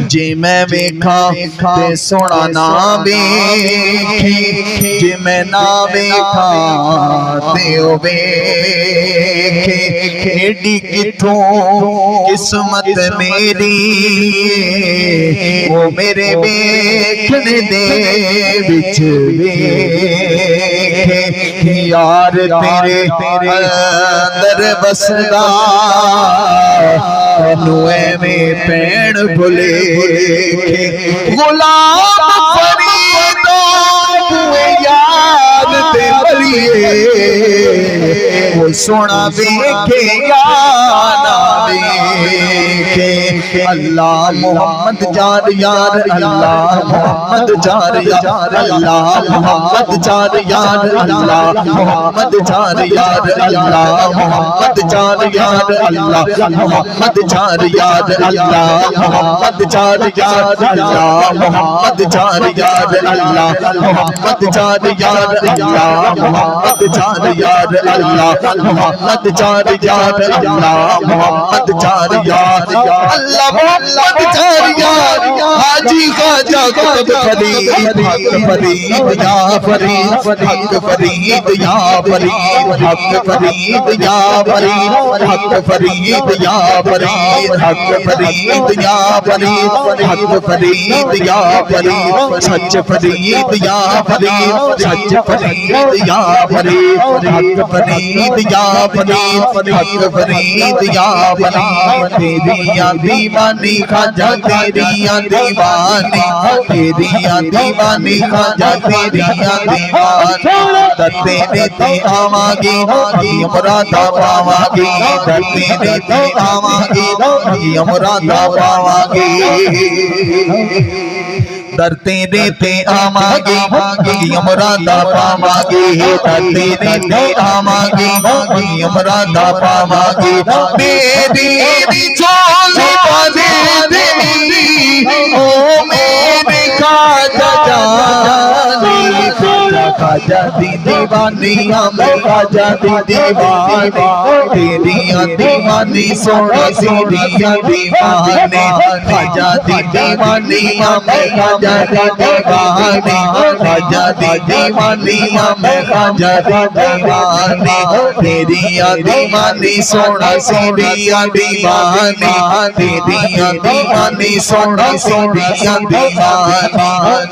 جی میں ویکھاں تے سونا نہ ویکھی جی میں نہ ویکھاں تے او ویکھے ایڈی کتھوں قسمت میری وہ میرے ویکھنے دے وچ ویکھے یار تیرے اندر بسدا نو ایویں پین بھلے غلام فریدو یاد تے بلیے وہ سونا ویکھے یا نہ ویکھے اللہ محمد جار یار اللہ محمد جار یار اللہ محمد جار یار اللہ محمد جار یار اللہ محمد جار یار اللہ محمد جار یار اللہ محمد جار یار اللہ محمد جار یار اللہ محمد جار یار اللہ محمد جار یار اللہ محمد جار یار اللہ محمد جار یار اللہ محمد جار یار حاجی خواجہ قطب فرید حق فرید یا فرید حق فرید یا فرید حق فرید یا فرید حق فرید یا فرید حق فرید یا فرید حق فرید یا فرید سچ فرید یا فرید سچ فرید یا فرید حق فرید یا فرید حق فرید یا فرید تیریاں دیوانی خواجہ تیریاں دیوانی تیریاں دیوانی خواجہ تیریاں دیوانی تیرے تے آواں گی مرادا پاواں گی تیرے تے آواں گی مرادا پاواں گی در تیرے تے آواں گی مرادا پاواں گی در تیرے تے آواں گی مرادا پاواں گی میری چولی بازے دینی او میرے خواجہ جانی خواجہ دی دیوانی میں خواجہ دی دیوانی تیریاں دیوانی سونا سیریاں دیوانے خواجہ دی دیوانی میں خواجہ دی دیوانی خواجہ دی دیوانی میں خواجہ دی دیوانی تیریاں دیوانی سونا سیریاں دیوانی تیریاں دیوانی سونا سیریاں دیوانی